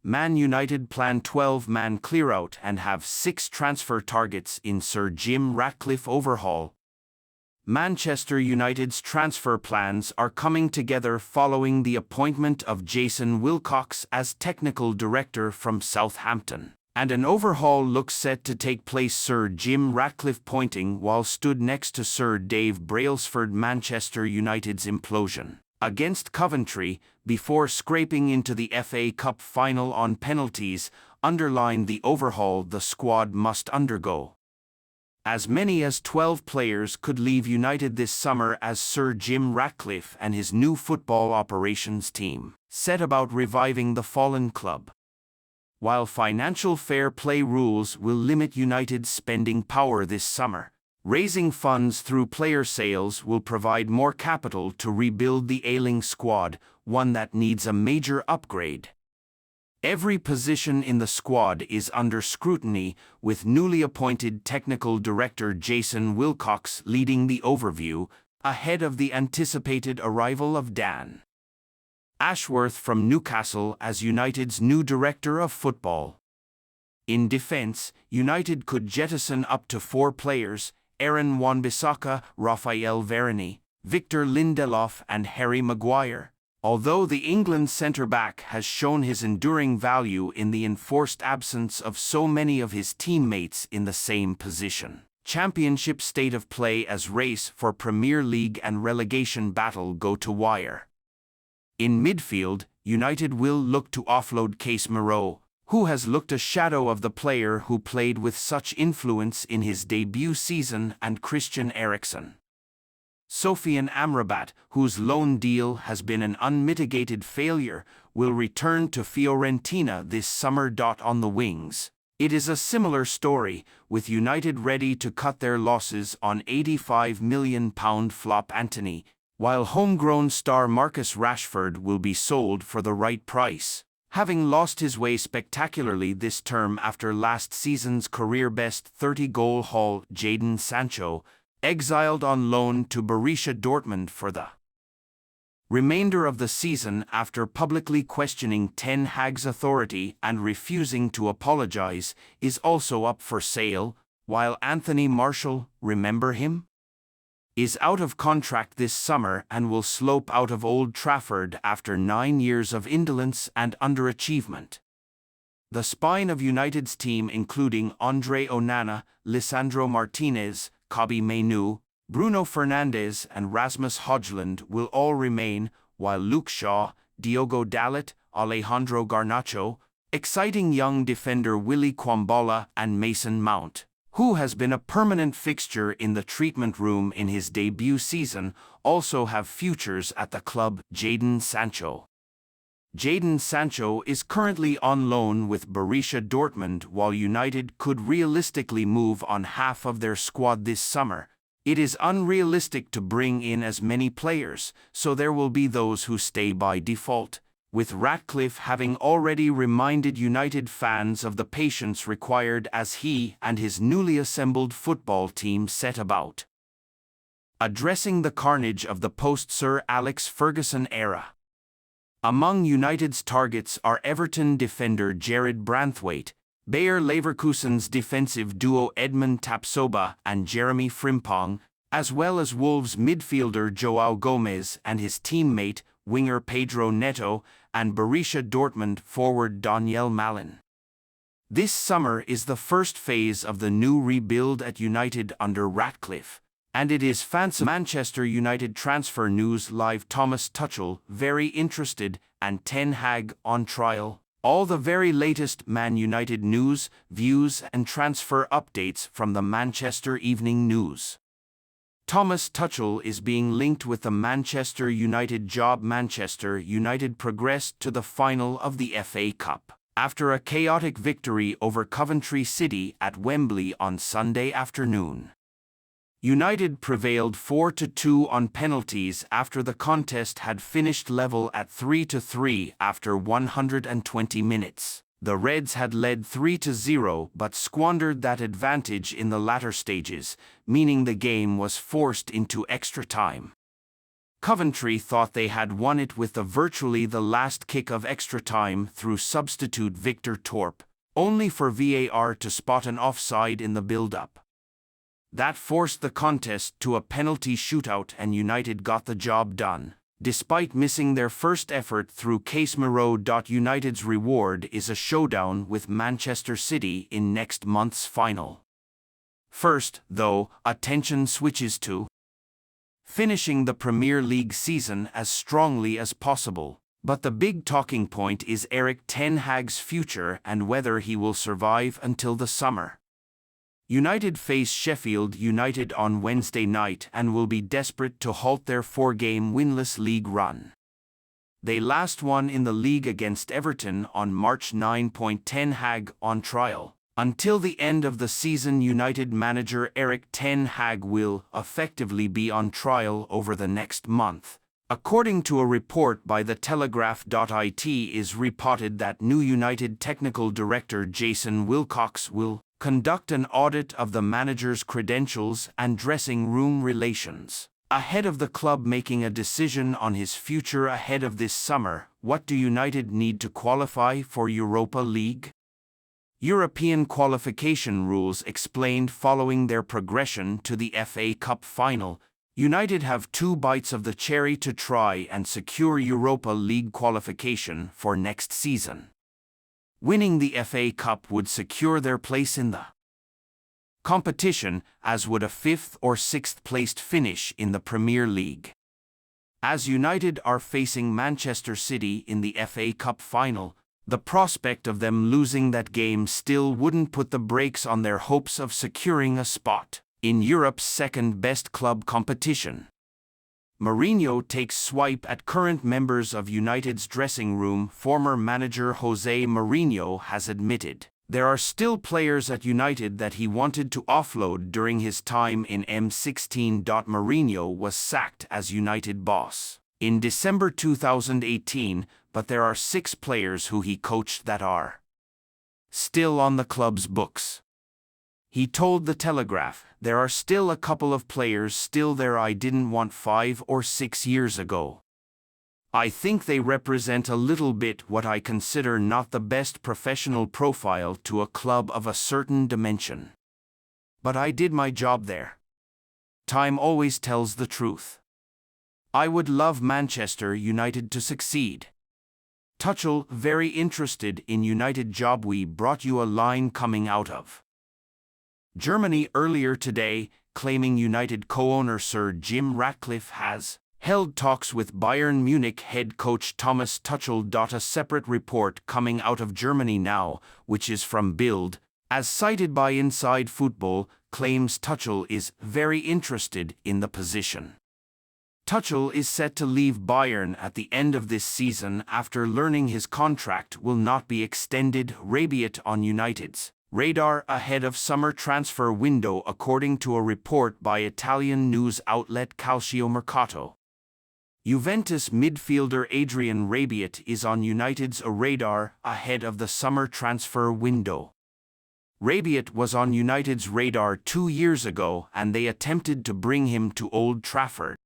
Man United plan 12-man clear-out and have 6 transfer targets in Sir Jim Ratcliffe overhaul. Manchester United's transfer plans are coming together following the appointment of Jason Wilcox as technical director from Southampton, and an overhaul looks set to take place. Sir Jim Ratcliffe pointing while stood next to Sir Dave Brailsford. Manchester United's implosion against Coventry before scraping into the FA Cup final on penalties underlined the overhaul the squad must undergo. As many as 12 players could leave United this summer as Sir Jim Ratcliffe and his new football operations team set about reviving the fallen club. While financial fair play rules will limit United's spending power this summer, raising funds through player sales will provide more capital to rebuild the ailing squad, one that needs a major upgrade. Every position in the squad is under scrutiny, with newly appointed technical director Jason Wilcox leading the overview, ahead of the anticipated arrival of Dan Ashworth from Newcastle as United's new director of football. In defense, United could jettison up to 4 players: Aaron Wan-Bissaka, Raphael Varane, Victor Lindelof and Harry Maguire. Although the England centre-back has shown his enduring value in the enforced absence of so many of his teammates in the same position. Championship state of play as race for Premier League and relegation battle go to wire. In midfield, United will look to offload Casemiro, who has looked a shadow of the player who played with such influence in his debut season, and Christian Eriksen. Sofian Amrabat, whose loan deal has been an unmitigated failure, will return to Fiorentina this summer. On the wings, it is a similar story, with United ready to cut their losses on £85 million flop Antony, while homegrown star Marcus Rashford will be sold for the right price, having lost his way spectacularly this term after last season's career-best 30-goal haul. Jadon Sancho, exiled on loan to Borussia Dortmund for the remainder of the season after publicly questioning Ten Hag's authority and refusing to apologize, is also up for sale, while Anthony Martial, remember him, is out of contract this summer and will slope out of Old Trafford after 9 years of indolence and underachievement. The spine of United's team, including Andre Onana, Lisandro Martinez, Kobbie Mainoo, Bruno Fernandes and Rasmus Højlund will all remain, while Luke Shaw, Diogo Dalot, Alejandro Garnacho, exciting young defender Willy Kwambala and Mason Mount, who has been a permanent fixture in the treatment room in his debut season, also have futures at the club. Jadon Sancho. Jadon Sancho is currently on loan with Borussia Dortmund. While United could realistically move on half of their squad this summer, it is unrealistic to bring in as many players, so there will be those who stay by default, with Ratcliffe having already reminded United fans of the patience required as he and his newly assembled football team set about addressing the carnage of the post-Sir Alex Ferguson era. Among United's targets are Everton defender Jared Branthwaite, Bayer Leverkusen's defensive duo Edmund Tapsoba and Jeremy Frimpong, as well as Wolves midfielder João Gomez and his teammate, winger Pedro Neto, and Borussia Dortmund forward Daniel Malin. This summer is the first phase of the new rebuild at United under Ratcliffe, and it is fancy. Manchester United Transfer News Live. Thomas Tuchel very interested and Ten Hag on trial. All the very latest Man United news, views and transfer updates from the Manchester Evening News. Thomas Tuchel is being linked with the Manchester United job. Manchester United progressed to the final of the FA Cup after a chaotic victory over Coventry City at Wembley on Sunday afternoon. United prevailed 4-2 on penalties after the contest had finished level at 3-3 after 120 minutes. The Reds had led 3-0 but squandered that advantage in the latter stages, meaning the game was forced into extra time. Coventry thought they had won it with virtually the last kick of extra time through substitute Victor Torp, only for VAR to spot an offside in the build-up. That forced the contest to a penalty shootout and United got the job done, despite missing their first effort through Casemiro. United's reward is a showdown with Manchester City in next month's final. First, though, attention switches to finishing the Premier League season as strongly as possible. But the big talking point is Erik ten Hag's future and whether he will survive until the summer. United face Sheffield United on Wednesday night and will be desperate to halt their 4-game winless league run. They last won in the league against Everton on March 9. Ten Hag on trial. Until the end of the season, United manager Erik ten Hag will effectively be on trial over the next month. According to a report by The Telegraph. It is reported that new United technical director Jason Wilcox will conduct an audit of the manager's credentials and dressing room relations. Ahead of the club making a decision on his future ahead of this summer, what do United need to qualify for Europa League? European qualification rules explained following their progression to the FA Cup final. United have 2 bites of the cherry to try and secure Europa League qualification for next season. Winning the FA Cup would secure their place in the competition, as would a 5th or 6th placed finish in the Premier League. As United are facing Manchester City in the FA Cup final, the prospect of them losing that game still wouldn't put the brakes on their hopes of securing a spot in Europe's second-best club competition. Mourinho takes swipe at current members of United's dressing room. Former manager Jose Mourinho has admitted there are still players at United that he wanted to offload during his time in M16. Mourinho was sacked as United boss in December 2018, but there are 6 players who he coached that are still on the club's books. He told The Telegraph, "There are still a couple of players still there I didn't want 5 or 6 years ago. I think they represent a little bit what I consider not the best professional profile to a club of a certain dimension. But I did my job there. Time always tells the truth. I would love Manchester United to succeed." Tuchel, very interested in United job. We brought you a line coming out of Germany earlier today, claiming United co-owner Sir Jim Ratcliffe has held talks with Bayern Munich head coach Thomas Tuchel. A separate report coming out of Germany now, which is from Bild, as cited by Inside Football, claims Tuchel is very interested in the position. Tuchel is set to leave Bayern at the end of this season after learning his contract will not be extended. Rabiot on United's radar ahead of summer transfer window, according to a report by Italian news outlet Calciomercato. Juventus midfielder Adrian Rabiot is on United's radar ahead of the summer transfer window. Rabiot was on United's radar 2 years ago and they attempted to bring him to Old Trafford.